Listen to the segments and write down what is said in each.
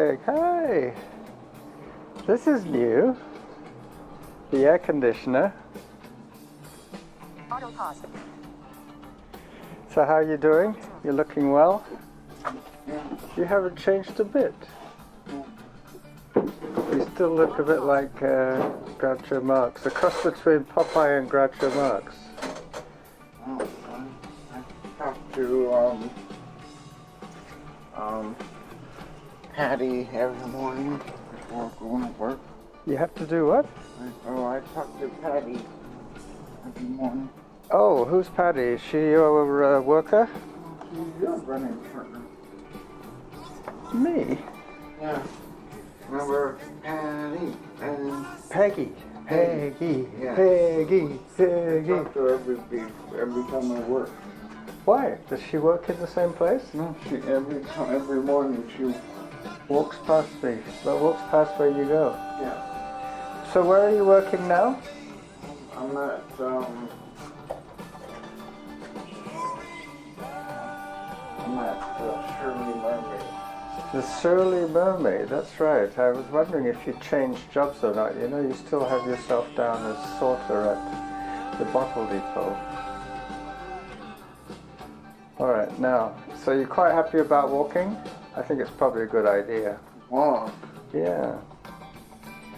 Derick, hi! This is new. The air conditioner. Auto pause. So how are you doing? You're looking well? You haven't changed a bit. You still look a bit like Groucho Marx. A cross between Popeye and Groucho Marx. I have to Patty every morning before going to work. You have to do what? I talk to Patty every morning. Oh, who's Patty? Is she your worker? She's your running partner. Me? Yeah. Remember Patty and Peggy. Peggy. Yeah. Peggy. Peggy. talk to her every time I work. Why? Does she work in the same place? No, every morning she Walks past me. But walks past where you go. yeah. So where are you working now? I'm at Shirley Mermaid. The Surly Mermaid, that's right. I was wondering if you changed jobs or not. You know, you still have yourself down as sorter at the bottle depot. Alright, now, so you're quite happy about walking? I think it's probably a good idea. Wow. Yeah.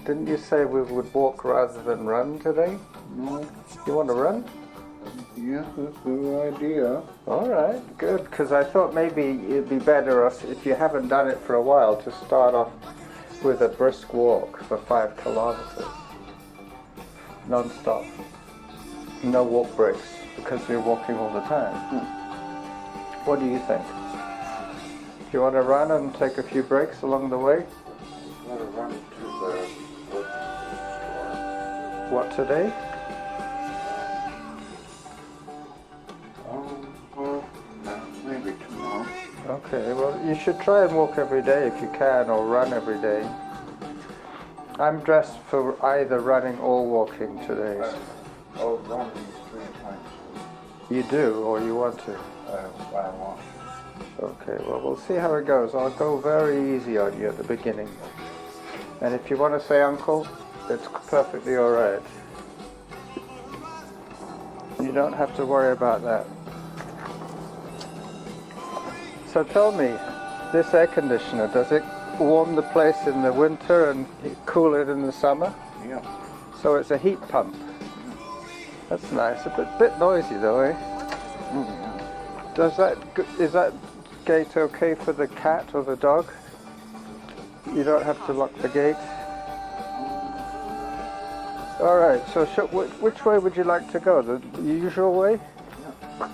Didn't you say we would walk rather than run today? No. You want to run? Yeah, that's a good idea. Alright, good, because I thought maybe it'd be better if you haven't done it for a while to start off with a brisk walk for 5 kilometers. Non-stop. No walk breaks, because you're walking all the time. What do you think? Do you want to run and take a few breaks along the way? I'm gonna run to the grocery store. What, today? Maybe tomorrow. Okay, well, you should try and walk every day if you can, or run every day. I'm dressed for either running or walking today. I'll run 3 times. You do, or you want to? I want. Okay, well, we'll see how it goes. I'll go very easy on you at the beginning. And if you want to say uncle, it's perfectly alright. You don't have to worry about that. So tell me, this air conditioner, does it warm the place in the winter and cool it in the summer? Yeah. So it's a heat pump. That's nice. A bit noisy though, eh? Is that gate okay for the cat or the dog? You don't have to lock the gate? Alright, so which way would you like to go? The usual way? Yeah.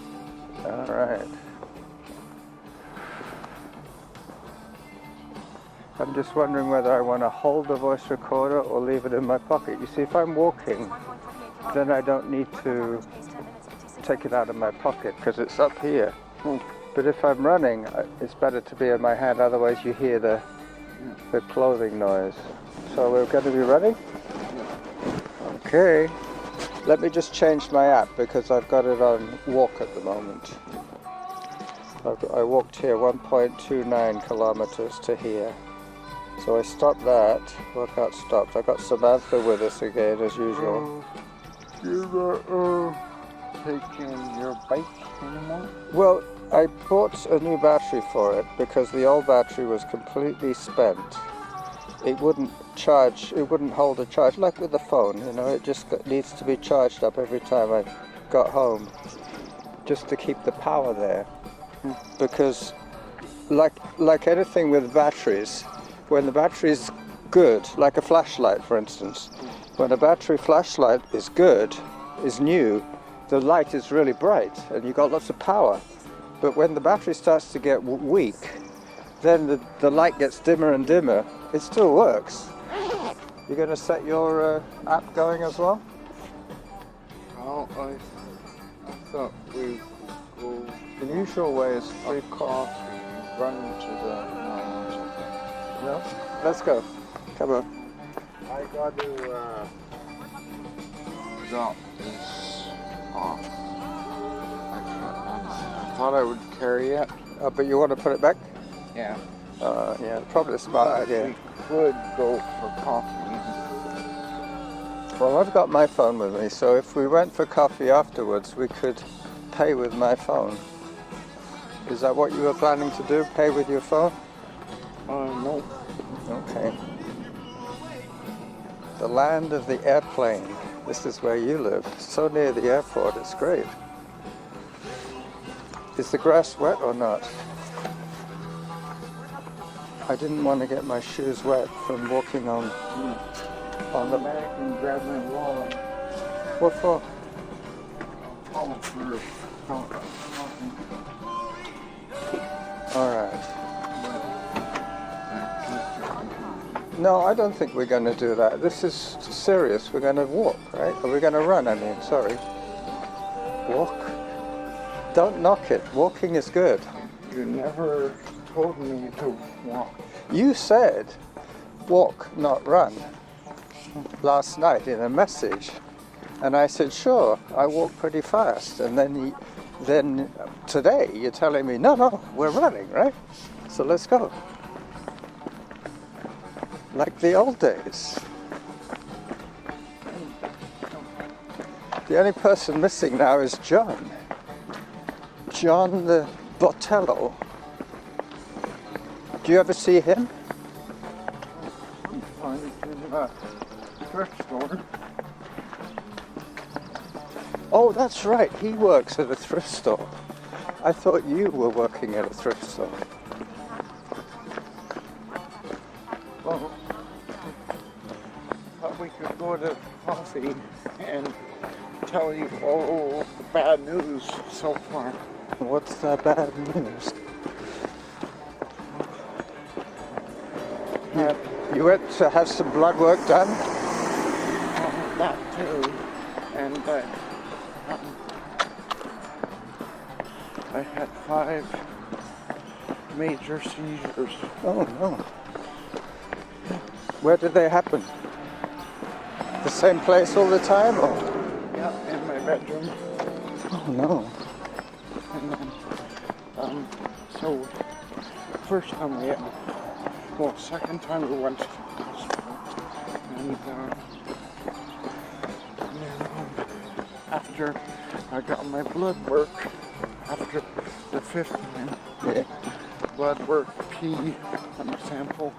Alright. I'm just wondering whether I want to hold the voice recorder or leave it in my pocket. You see, if I'm walking, then I don't need to take it out of my pocket because it's up here. But if I'm running, it's better to be in my hand, otherwise you hear the clothing noise. So we're going to be running? Okay. Let me just change my app because I've got it on walk at the moment. I walked here 1.29 kilometers to here. So I stopped that, workout stopped. I got Samantha with us again as usual. You're not taking your bike anymore? Well, I bought a new battery for it because the old battery was completely spent. It wouldn't charge, it wouldn't hold a charge, like with the phone, you know, it just needs to be charged up every time I got home, just to keep the power there. Because like anything with batteries, when the battery's good, like a flashlight for instance, when a battery flashlight is good, is new, the light is really bright and you've got lots of power. But when the battery starts to get weak, then the light gets dimmer and dimmer. It still works. You're going to set your app going as well? Oh, I thought we'd go. The usual way is 3 coffee, run to the mountain. No? Let's go. Come on. I got to drop this off. I thought I would carry it. Oh, but you want to put it back? Yeah. Yeah, probably a smart idea. We could go for coffee. Well, I've got my phone with me, so if we went for coffee afterwards, we could pay with my phone. Is that what you were planning to do? Pay with your phone? No. Okay. The land of the airplane. This is where you live. So near the airport, it's great. Is the grass wet or not? I didn't want to get my shoes wet from walking on the back and grab my wallet. What for? Oh, for coffee. All right. No, I don't think we're going to do that. This is serious. We're going to walk, right? Or we're going to run, I mean, sorry. Walk? Don't knock it. Walking is good. You never told me to walk. You said walk, not run, last night in a message. And I said, sure, I walk pretty fast. And then today you're telling me, no, we're running, right? So let's go. Like the old days. The only person missing now is John. John the Botello. Do you ever see him? He's in the thrift store. Oh, that's right. He works at a thrift store. I thought you were working at a thrift store. Well, thought we could go to coffee and tell you all the bad news so far. What's the bad news? You went to have some blood work done? That too. And I had 5 major seizures. Oh no. Where did they happen? The same place all the time? Or? Yeah, in my bedroom. Oh no. And then, so first time we had, well, second time we went to the hospital, and after I got my blood work, after the 5th time, Yeah. blood work, pee, and sample,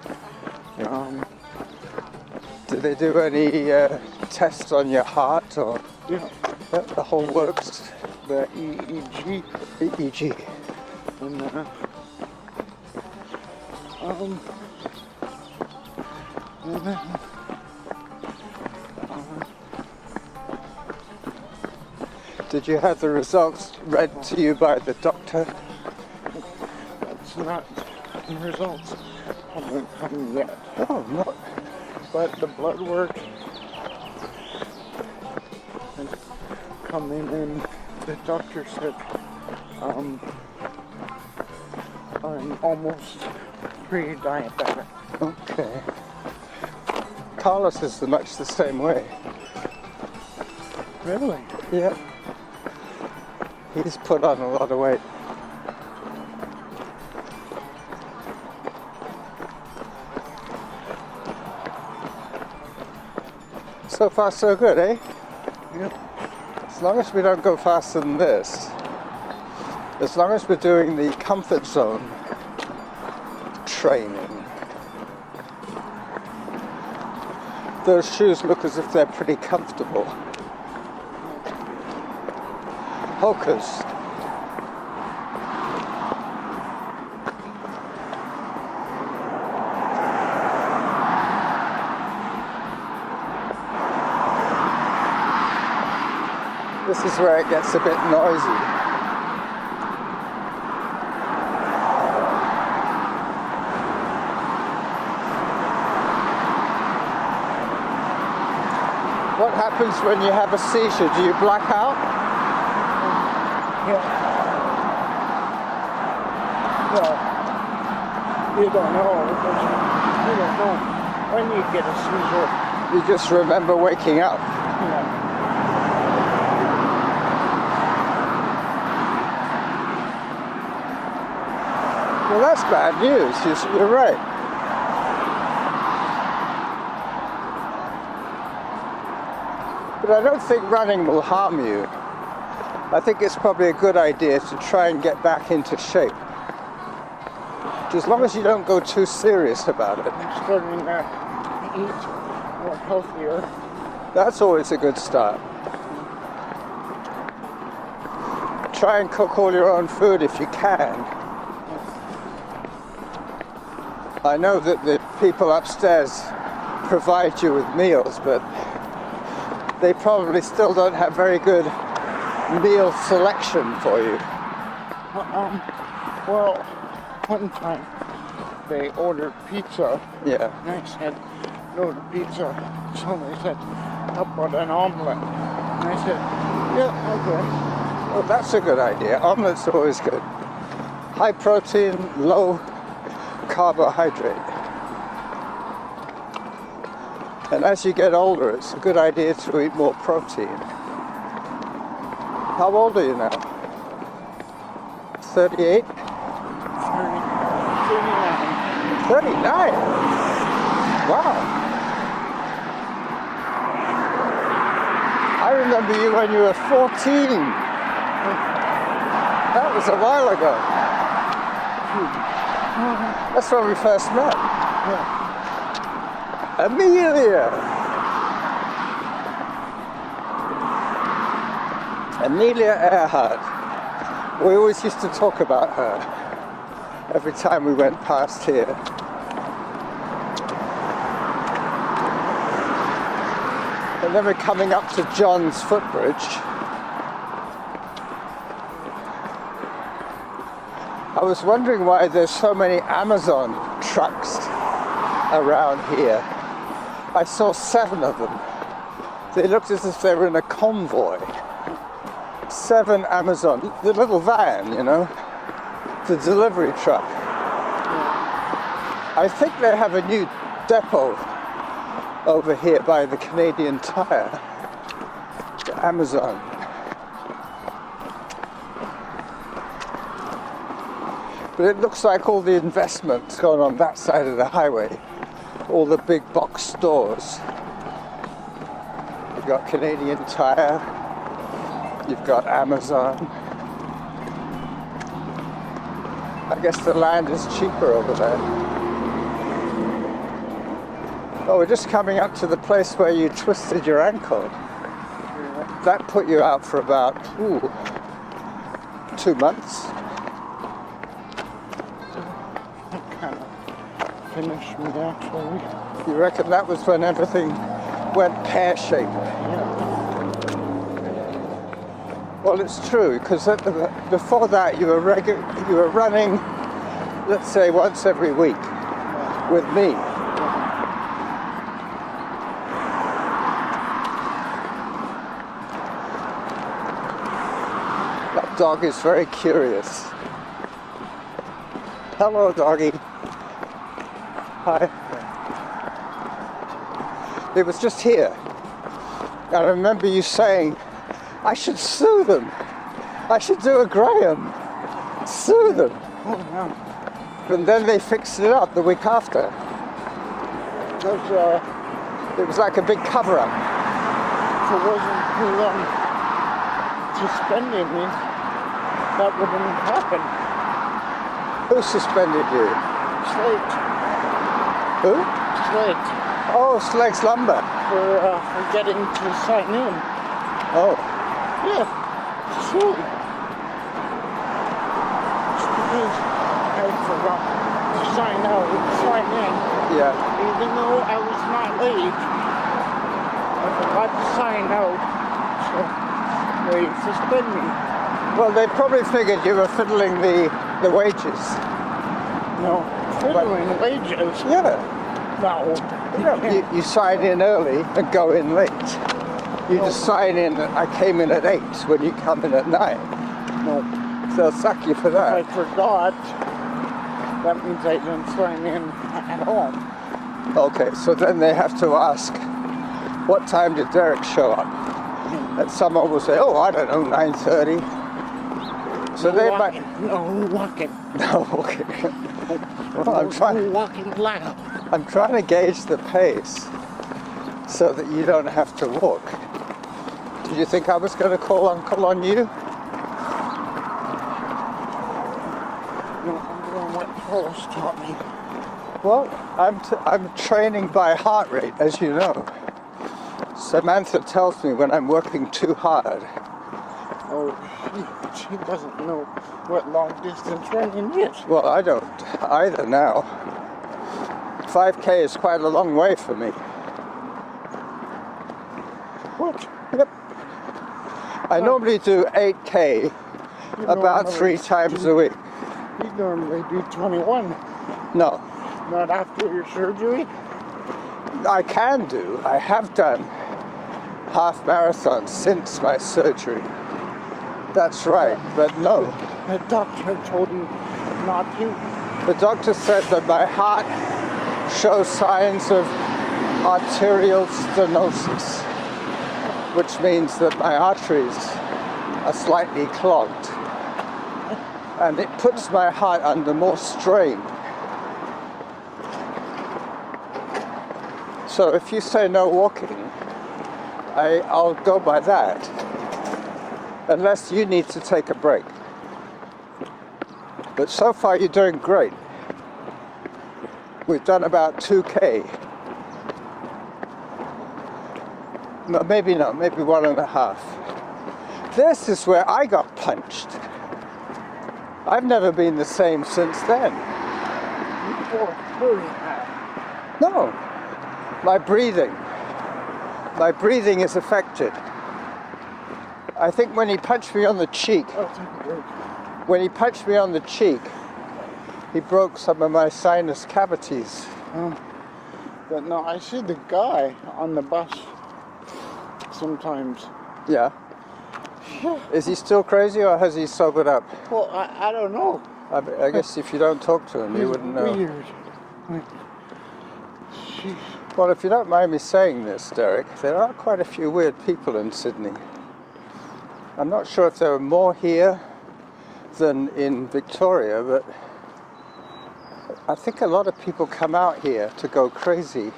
Did they do any tests on your heart or yeah, the whole works? the EEG, EEG. and and then, Did you have the results read to you by the doctor? that's not the results haven't come yet, Oh, no. but the blood work is coming in. The doctor said I'm almost pre-diabetic. Okay. Carlos is much the same way. Really? Yeah. He's put on a lot of weight. So far so good, eh? Yep. As long as we don't go faster than this, as long as we're doing the comfort zone training. Those shoes look as if they're pretty comfortable. Hokers. This is where it gets a bit noisy. What happens when you have a seizure? Do you black out? Yeah. Well, you don't know because you don't know when you get a seizure. You just remember waking up. Yeah. Well, that's bad news. You're right. But I don't think running will harm you. I think it's probably a good idea to try and get back into shape. As long as you don't go too serious about it. I'm starting to eat more healthier. That's always a good start. Try and cook all your own food if you can. I know that the people upstairs provide you with meals, but they probably still don't have very good meal selection for you. Well, one time they ordered pizza. Yeah. And I said, no to pizza. So they said, how about an omelet? And I said, yeah, okay. Well, that's a good idea. Omelets are always good. High protein, low carbohydrate. And as you get older, it's a good idea to eat more protein. How old are you now? 38? 39. 39? Wow. I remember you when you were 14. That was a while ago. That's when we first met. Yeah. Amelia Earhart. We always used to talk about her every time we went past here. And then we're coming up to John's footbridge. I was wondering why there's so many Amazon trucks around here. I saw 7 of them. They looked as if they were in a convoy. 7 Amazon, the little van, you know, the delivery truck. I think they have a new depot over here by the Canadian Tire. Amazon. But it looks like all the investment's going on that side of the highway. All the big box stores. You've got Canadian Tire. You've got Amazon. I guess the land is cheaper over there. Oh, we're just coming up to the place where you twisted your ankle. That put you out for about 2 months. Finished me actually. You reckon that was when everything went pear-shaped? Yeah. Well, it's true, because before that you were running, let's say, once every week with me. That dog is very curious. Hello, doggy. Hi. It was just here. I remember you saying, I should sue them. I should do a Graham. Sue them. Oh, yeah. And then they fixed it up the week after. It was like a big cover-up. If it wasn't for them suspending me, that wouldn't happen. Who suspended you? Slate. Who? Slate. Oh, Slake's Lumber. For getting to sign in. Oh. Yeah. True. Just because I forgot to sign in. Yeah. Even though I was not late, I forgot to sign out. So they suspend me. Well, they probably figured you were fiddling the wages. No. Fiddling wages? Yeah. No. You sign in early and go in late. You just sign in, I came in at 8 when you come in at 9. No. They'll suck you for that. I forgot. That means I didn't sign in at all. Okay, so then they have to ask, what time did Derick show up? And someone will say, oh, I don't know, 9:30. So they might. No walking. No walking. Well, No walking loud. I'm trying to gauge the pace so that you don't have to walk. Did you think I was going to call uncle on you? No, I'm doing what Paul's taught me. Well, I'm training by heart rate, as you know. Samantha tells me when I'm working too hard. Oh, she doesn't know what long distance running is. Well, I don't either now. 5K is quite a long way for me. What? Yep. I normally do 8K about 3 times a week. You normally do 21. No, Not after your surgery? I can do. I have done half marathons since my surgery. That's right, but no. The doctor told you not to. The doctor said that my heart shows signs of arterial stenosis, which means that my arteries are slightly clogged. And it puts my heart under more strain. So if you say no walking, I'll go by that. Unless you need to take a break. But so far you're doing great. We've done about 2K. No, maybe not, maybe 1.5. This is where I got punched. I've never been the same since then. No, my breathing is affected. I think when he punched me on the cheek, he broke some of my sinus cavities. But no, I see the guy on the bus sometimes. Yeah. Is he still crazy or has he sobered up? Well, I don't know. I guess if you don't talk to him, you wouldn't know. Weird. Sheesh. Well, if you don't mind me saying this, Derick, there are quite a few weird people in Sydney. I'm not sure if there are more here than in Victoria, but I think a lot of people come out here to go crazy.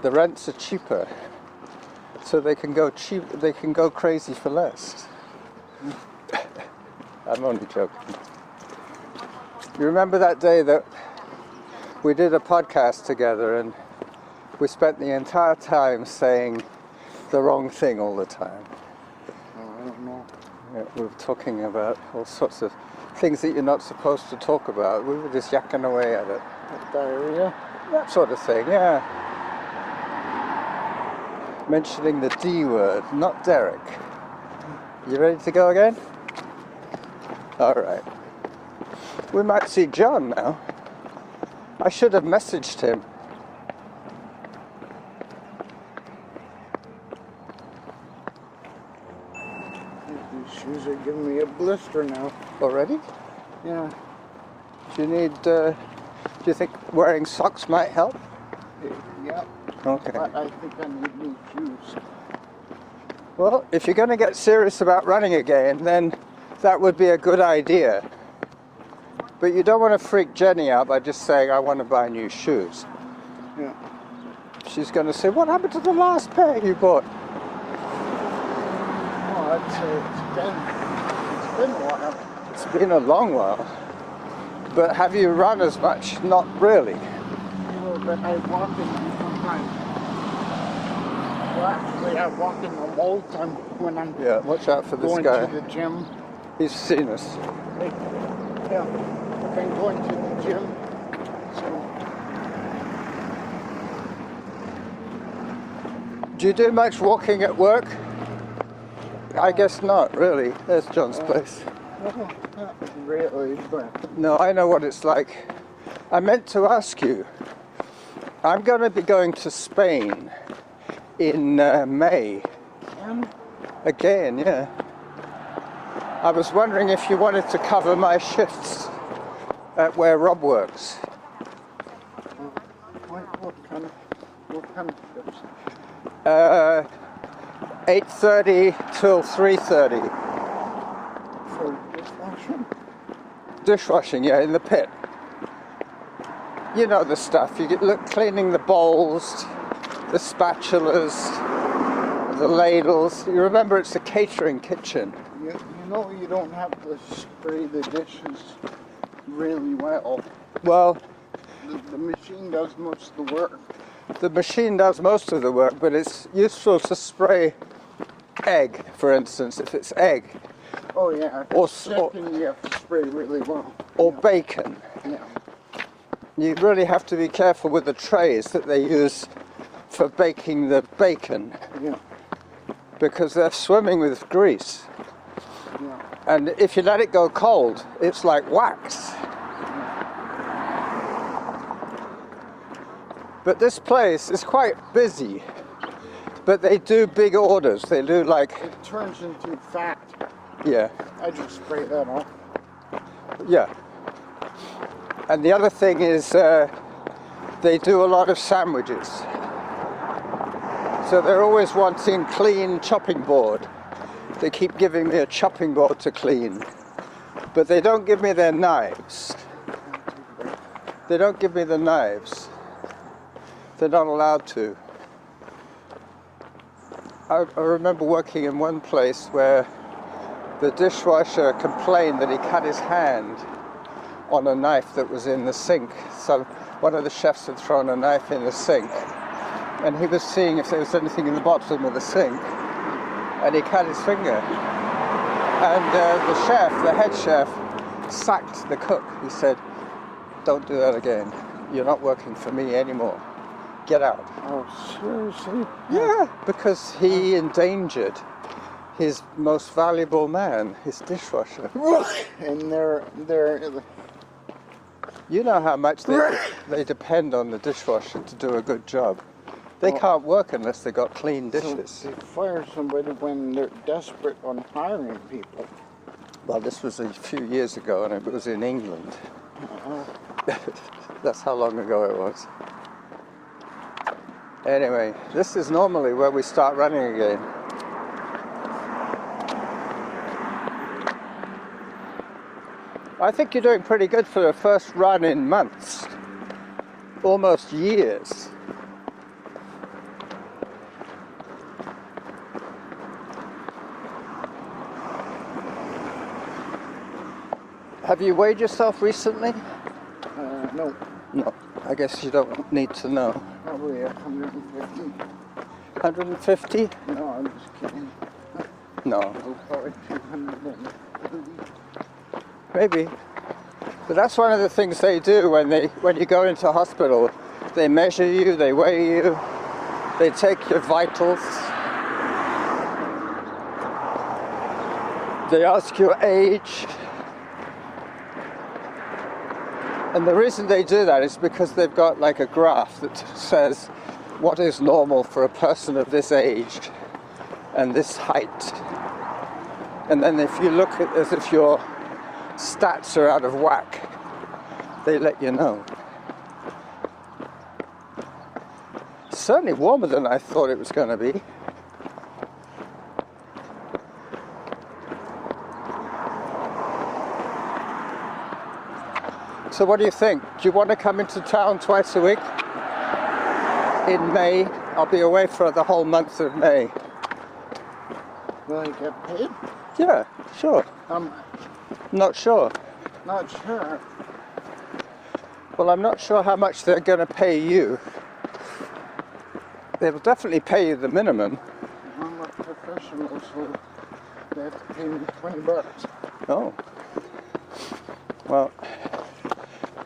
The rents are cheaper, so they can go crazy for less. I'm only joking. You remember that day that we did a podcast together and we spent the entire time saying the wrong thing all the time? Oh, I don't know. Yeah, we were talking about all sorts of things that you're not supposed to talk about. We were just yakking away at it. Diarrhea? That sort of thing, yeah. Mentioning the D word, not Derick. You ready to go again? All right. We might see John now. I should have messaged him. These shoes are giving me a blister now. Already? Yeah. Do you think wearing socks might help? Yeah. Okay. But I think I need new shoes. Well, if you're going to get serious about running again, then that would be a good idea. But you don't want to freak Jenny out by just saying, I want to buy new shoes. Yeah. She's going to say, what happened to the last pair you bought? Oh, I'd say it's been a while. It's been a long while. But have you run as much? Not really. No, but I walk in them sometimes. Well, actually, I walk in them all the time when I'm watch out for this going guy. to the gym. He's seen us. Yeah, I've been going to the gym. So. Do you do much walking at work? I guess not, really. There's John's place. No, not really, but... No, I know what it's like. I meant to ask you. I'm going to be going to Spain in May. Again, yeah. I was wondering if you wanted to cover my shifts at where Rob works. What kind of shifts? 8:30 till 3:30. Dishwashing, yeah, in the pit. You know the stuff. You look cleaning the bowls, the spatulas, the ladles. You remember it's a catering kitchen. You know you don't have to spray the dishes really well. Well, the machine does most of the work. the machine does most of the work, but it's useful to spray egg, for instance, if it's egg. Oh yeah, Or chicken you have to spray really well. Or Yeah. bacon. Yeah. You really have to be careful with the trays that they use for baking the bacon, Yeah. because they're swimming with grease. Yeah. And if you let it go cold, it's like wax. But this place is quite busy. But they do big orders. They do like, It turns into fat. yeah, I just spray that off. yeah. And the other thing is they do a lot of sandwiches. So they're always wanting clean chopping board. They keep giving me a chopping board to clean. But they don't give me their knives. They don't give me the knives. They're not allowed to. I remember working in one place where the dishwasher complained that he cut his hand on a knife that was in the sink. So one of the chefs had thrown a knife in the sink, and he was seeing if there was anything in the bottom of the sink, and he cut his finger. And the head chef, sacked the cook. He said, "Don't do that again. You're not working for me anymore. Get out." Oh, seriously? Yeah, because he endangered his most valuable man, his dishwasher. And they're You know how much they depend on the dishwasher to do a good job. They Well, can't work unless they got clean dishes. So they fire somebody when they're desperate on hiring people. Well, this was a few years ago, and it was in England. Uh-huh. That's how long ago it was. Anyway, this is normally where we start running again. I think you're doing pretty good for the first run in months, almost years. Have you weighed yourself recently? No, No, I guess you don't need to know. probably 150. 150? No, I'm just kidding. No, Oh, probably 230. maybe. But that's one of the things they do when you go into hospital. They measure you, they weigh you, they take your vitals. They ask your age. And the reason they do that is because they've got like a graph that says what is normal for a person of this age and this height. And then if you look at as if your stats are out of whack, they let you know. It's certainly warmer than I thought it was going to be. So what do you think? Do you want to come into town twice a week? In May, I'll be away for the whole month of May. Will I get paid? Yeah, sure. Not sure. Not sure. Well, I'm not sure how much they're going to pay you. They will definitely pay you the minimum. I'm a professional, so they have to pay me $20. Oh. Well,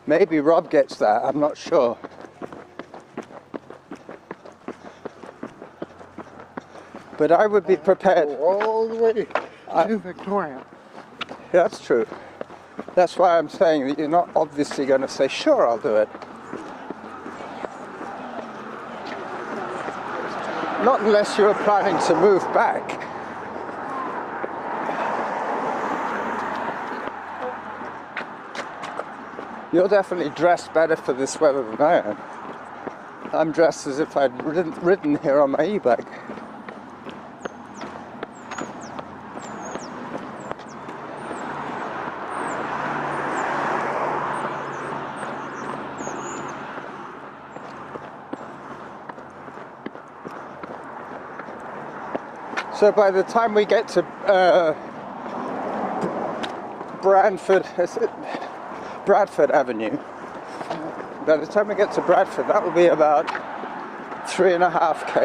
maybe Rob gets that, I'm not sure. But I would be prepared. Go all the way to Victoria. That's true. That's why I'm saying that you're not obviously going to say, sure, I'll do it. Not unless you're planning to move back. You're definitely dressed better for this weather than I am. I'm dressed as if I'd ridden here on my e-bike. So by the time we get to Bradford Avenue, by the time we get to Bradford, that will be about 3.5k.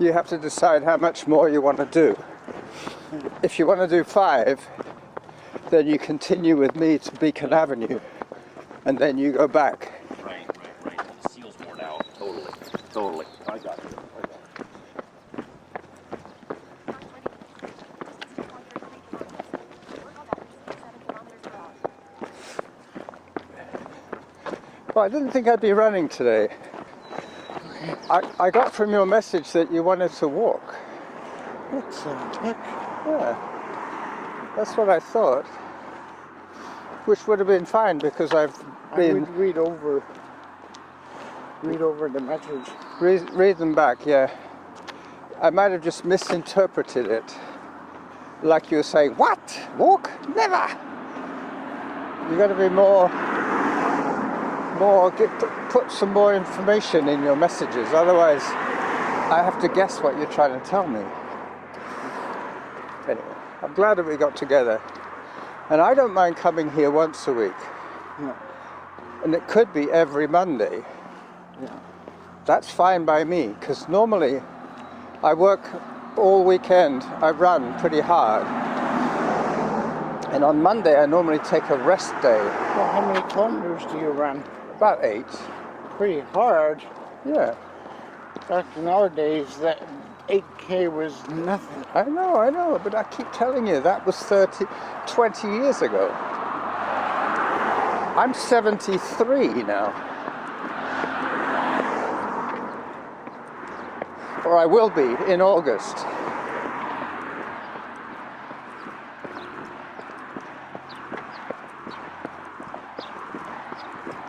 You have to decide how much more you want to do. If you want to do 5, then you continue with me to Beacon Avenue, and then you go back. Right. The seal's worn out. Totally. I got you. Well, I didn't think I'd be running today. I got from your message that you wanted to walk. What's that? Heck? Yeah, that's what I thought. Which would have been fine because I would read over the message. Read them back, yeah. I might have just misinterpreted it. Like you were saying, what? Walk? Never! You got to be put some more information in your messages. Otherwise, I have to guess what you're trying to tell me. Anyway, I'm glad that we got together. And I don't mind coming here once a week. No. And it could be every Monday. Yeah. That's fine by me, because normally I work all weekend, I run pretty hard. And on Monday I normally take a rest day. Well, how many kilometers do you run? About 8. Pretty hard. Yeah. Back in our days, that 8K was nothing. I know, but I keep telling you, that was 20 years ago. I'm 73 now. Or I will be in August.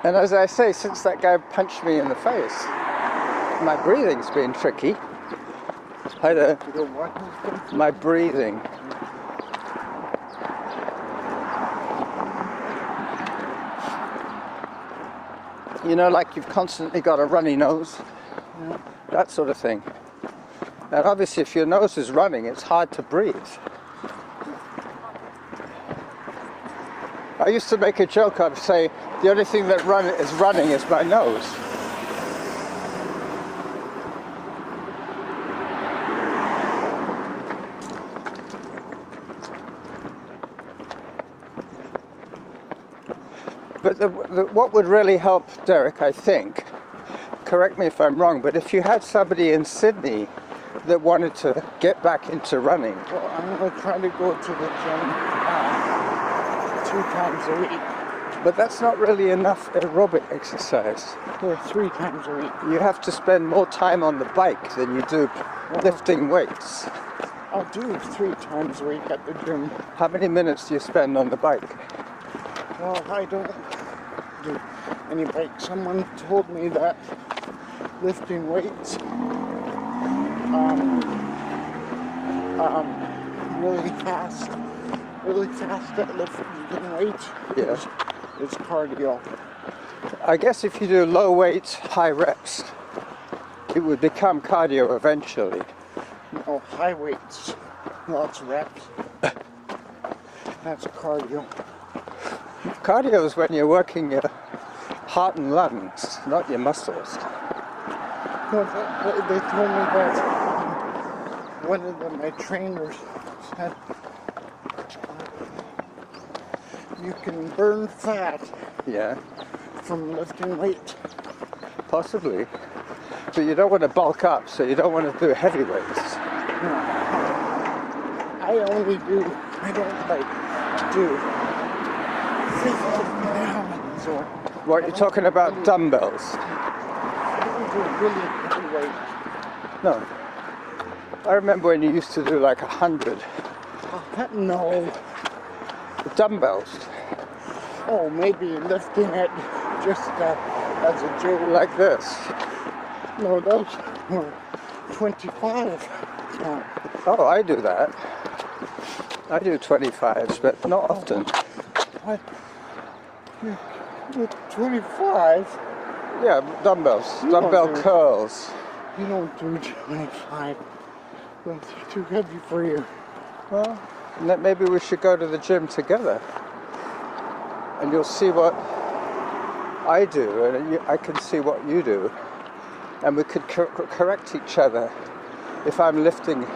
And as I say, since that guy punched me in the face, my breathing's been tricky. Hi there. My breathing. You know, like you've constantly got a runny nose. Yeah. That sort of thing. And obviously if your nose is running, it's hard to breathe. I used to make a joke, I'd say, the only thing that is running is my nose. But what would really help, Derick, I think, correct me if I'm wrong, but if you had somebody in Sidney that wanted to get back into running. Well, I'm going to try to go to the gym 2 times a week. But that's not really enough aerobic exercise. Or 3 times a week. You have to spend more time on the bike than you do lifting weights. I'll do 3 times a week at the gym. How many minutes do you spend on the bike? Well, I don't do any bike. Someone told me that lifting weights really fast at lifting weights is cardio. I guess if you do low weights, high reps, it would become cardio eventually. No, high weights, lots of reps. That's cardio. Cardio is when you're working your heart and lungs, not your muscles. No, they told me that one of my trainers said you can burn fat from lifting weights. Possibly. But you don't want to bulk up, so you don't want to do heavy weights. No. I don't do 50 pounds or... What, you're talking about dumbbells? I don't do really heavy weight. No. I remember when you used to do like 100. No. Dumbbells. Oh, maybe lifting it just as a joke. Like this. No, those were 25 pounds. Oh, I do that. I do 25s, but not often. What? You're 25? Yeah, dumbbells, dumbbell don't do- curls. You don't do 25. That's too heavy for you. Well, maybe we should go to the gym together, and you'll see what I do, and I can see what you do, and we could correct each other if I'm lifting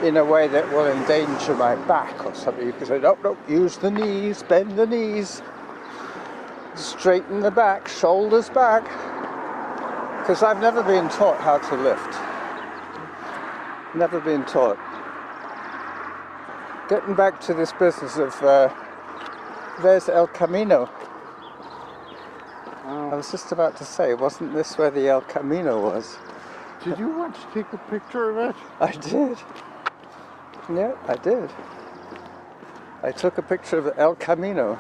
in a way that will endanger my back or something. You can say, no, use the knees, bend the knees, straighten the back, shoulders back, because I've never been taught how to lift. Never been taught. Getting back to this business of, there's El Camino. I was just about to say, wasn't this where the El Camino was? Did you want to take a picture of it? I did. Yeah, I did. I took a picture of El Camino.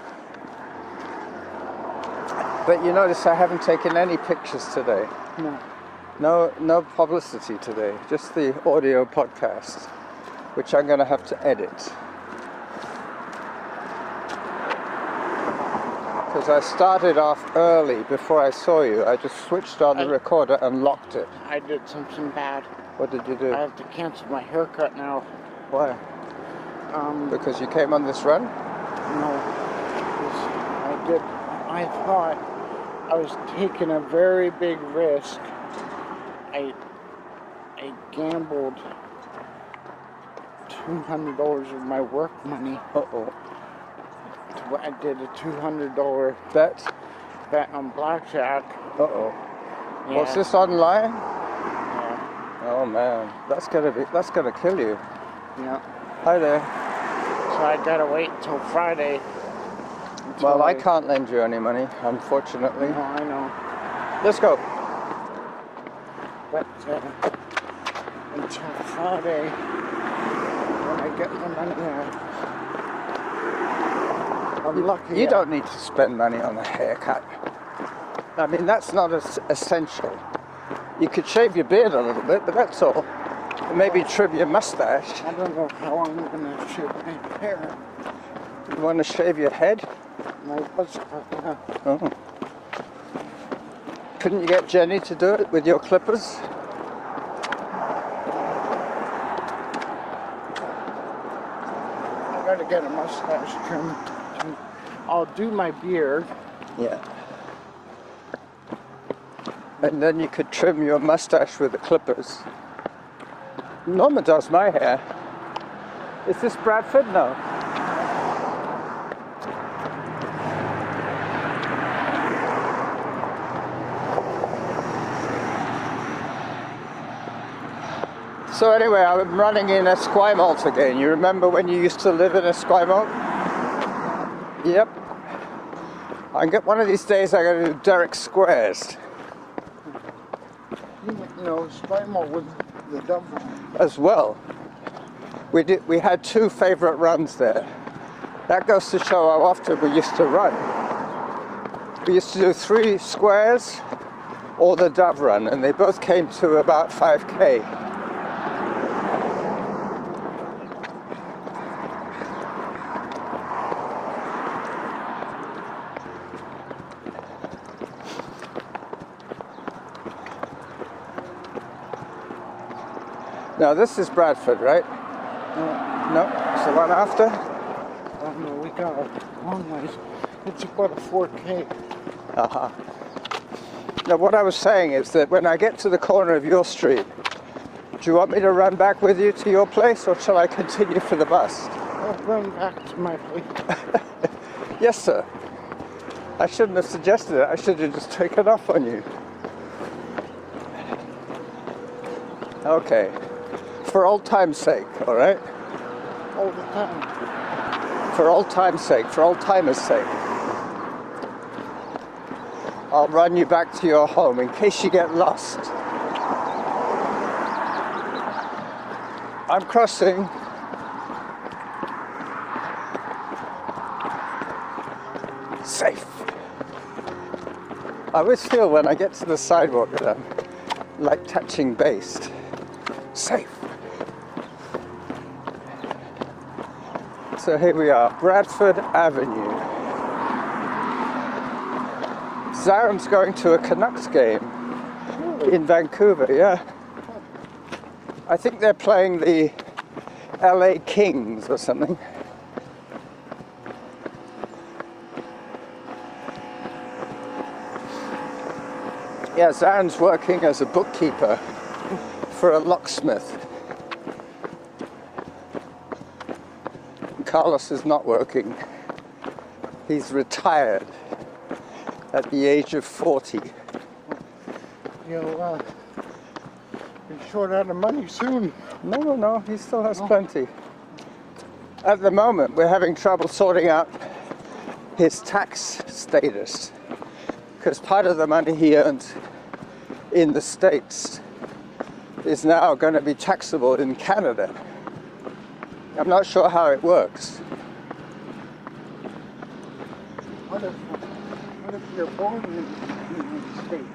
But you notice I haven't taken any pictures today. No publicity today, just the audio podcast, which I'm going to have to edit. Because I started off early before I saw you. I just switched on the recorder and locked it. I did something bad. What did you do? I have to cancel my haircut now. Why? Because you came on this run? No. I thought I was taking a very big risk. I gambled $200 of my work money. Uh-oh. I did a $200 Bet? bet on blackjack. Uh-oh. Yeah. What's this online? Yeah. Oh man, that's gonna kill you. Yeah. Hi there. So I gotta wait until Friday. Well, I can't lend you any money, unfortunately. No, I know. Let's go. But until Friday, when I get the money out, I'm lucky. You don't need to spend money on a haircut. I mean, that's not essential. You could shave your beard a little bit, but that's all. And maybe trim your mustache. I don't know how I'm going to shave my hair. You want to shave your head? My buzz cut, yeah. Oh. Couldn't you get Jenny to do it with your clippers? I got to get a mustache trim. I'll do my beard. Yeah. And then you could trim your mustache with the clippers. Norma does my hair. Is this Bradford? No. So anyway, I'm running in Esquimalt again. You remember when you used to live in Esquimalt? Yep. I get one of these days I gotta do Derick Squares. You know, Spimo with the double. As well. We had two favourite runs there. That goes to show how often we used to run. We used to do 3 squares or the Dove Run, and they both came to about 5k. Now this is Bradford, right? No, it's the one after? Oh no, we got a long ways. It's about a 4K. Uh-huh. Now what I was saying is that when I get to the corner of your street, do you want me to run back with you to your place, or shall I continue for the bus? I'll run back to my place. Yes, sir. I shouldn't have suggested it. I should have just taken off on you. Okay. For old time's sake, all right? All the time. For old time's sake, for old timers' sake. I'll run you back to your home in case you get lost. I'm crossing. Safe. I always feel when I get to the sidewalk that I'm like touching base. Safe. So here we are, Bradford Avenue. Zaren's going to a Canucks game in Vancouver, yeah. I think they're playing the LA Kings or something. Yeah, Zaren's working as a bookkeeper for a locksmith. Carlos is not working. He's retired at the age of 40. You'll be short out of money soon. No, he still has plenty. At the moment, we're having trouble sorting out his tax status, because part of the money he earned in the States is now going to be taxable in Canada. I'm not sure how it works. What if you're born in the United States?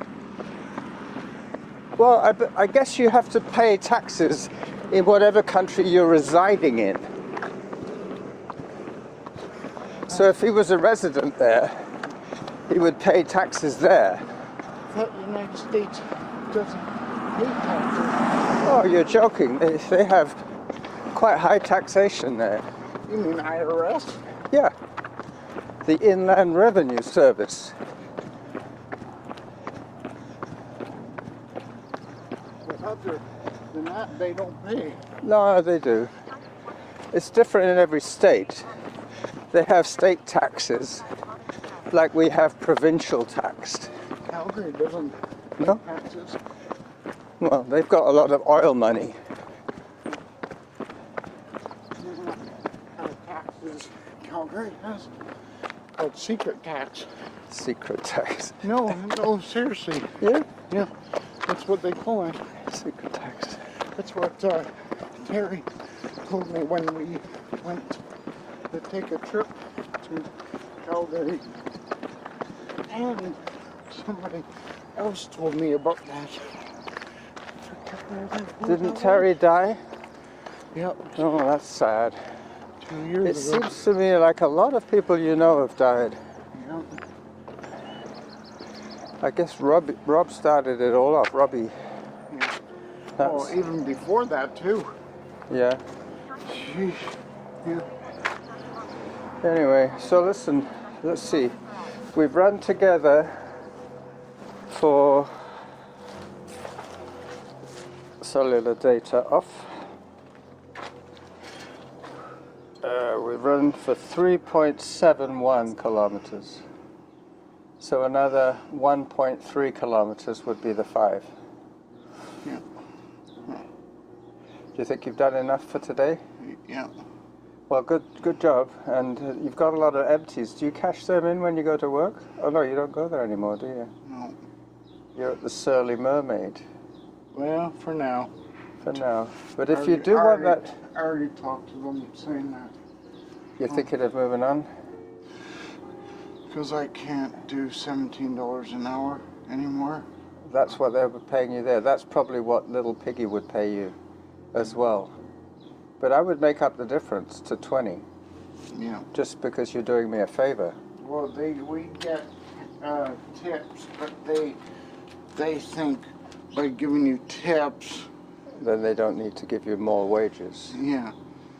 Well, I guess you have to pay taxes in whatever country you're residing in. So if he was a resident there, he would pay taxes there. I thought the United States doesn't pay taxes. Oh, you're joking. They have quite high taxation there. You mean IRS? Yeah. The Inland Revenue Service. But other than that, they don't pay. No, they do. It's different in every state. They have state taxes, like we have provincial tax. Calgary doesn't pay No? taxes. Well, they've got a lot of oil money. Taxes Calgary has called secret tax. Secret tax. No, seriously. Yeah? Yeah, that's what they call it. Secret tax. That's what Terry told me when we went to take a trip to Calgary. And somebody else told me about that. Didn't Terry die? Yep, Oh, that's sad. 2 years It ago. seems to me like a lot of people you know have died. Yep. I guess Rob started it all up. Robbie. Yeah. That's, Oh, even before that too. yeah. Sheesh. Yeah. Anyway, so listen, let's see. We've run together for cellular data off. We've run for 3.71 kilometers. So another 1.3 kilometers would be the 5. Yeah. Do you think you've done enough for today? Yeah. Well, good job. And you've got a lot of empties. Do you cash them in when you go to work? Oh no, you don't go there anymore, do you? No. You're at the Surly Mermaid Well, for now. for now. But if you do want that, I already talked to them saying that. you're thinking of moving on? Because I can't do $17 an hour anymore. That's what they were paying you there. That's probably what Little Piggy would pay you as well. But I would make up the difference to 20, Yeah. just because you're doing me a favor. Well, we get tips, but they think by giving you tips, Then they don't need to give you more wages. yeah.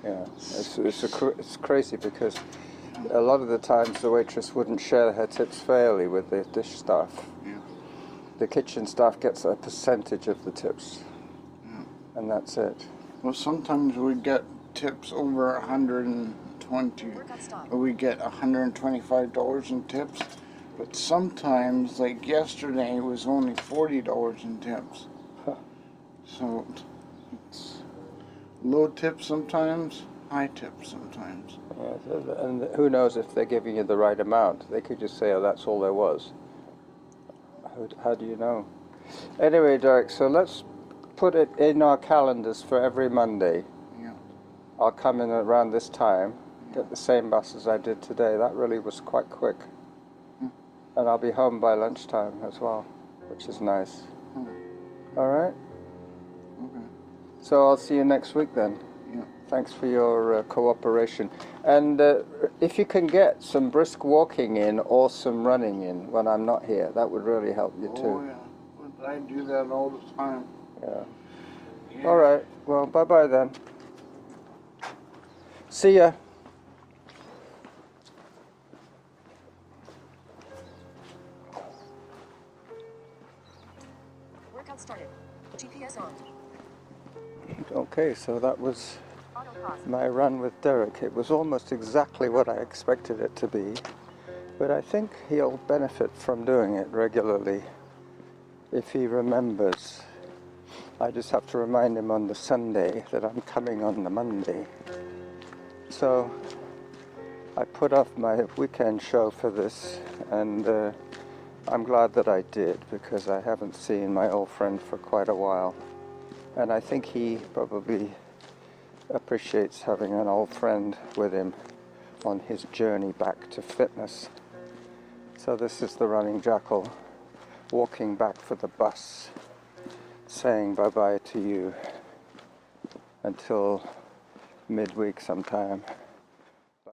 Yeah, it's crazy because a lot of the times the waitress wouldn't share her tips fairly with the dish staff. Yeah. The kitchen staff gets a percentage of the tips, and that's it. Well, sometimes we get tips over 120. We get $125 in tips, but sometimes, like yesterday, it was only $40 in tips. Huh. So it's low tips sometimes, high tips sometimes. Yeah, and who knows if they're giving you the right amount? They could just say, "Oh, that's all there was." How do you know? Anyway, Derek, so let's put it in our calendars for every Monday. Yeah. I'll come in around this time, get the same bus as I did today. That really was quite quick. And I'll be home by lunchtime as well, which is nice. All right? Okay. So I'll see you next week then. Yeah. Thanks for your cooperation. And if you can get some brisk walking in or some running in when I'm not here, that would really help you too. Oh, yeah. I do that all the time. Yeah. Yeah. All right. Well, bye-bye then. See ya. Workout started. GPS on. Okay, so that was Auto pause. my run with Derick. It was almost exactly what I expected it to be, but I think he'll benefit from doing it regularly if he remembers. I just have to remind him on the Sunday that I'm coming on the Monday. So I put off my weekend show for this, and I'm glad that I did, because I haven't seen my old friend for quite a while. And I think he probably appreciates having an old friend with him on his journey back to fitness. So this is the running jackal walking back for the bus, saying bye-bye to you until midweek sometime.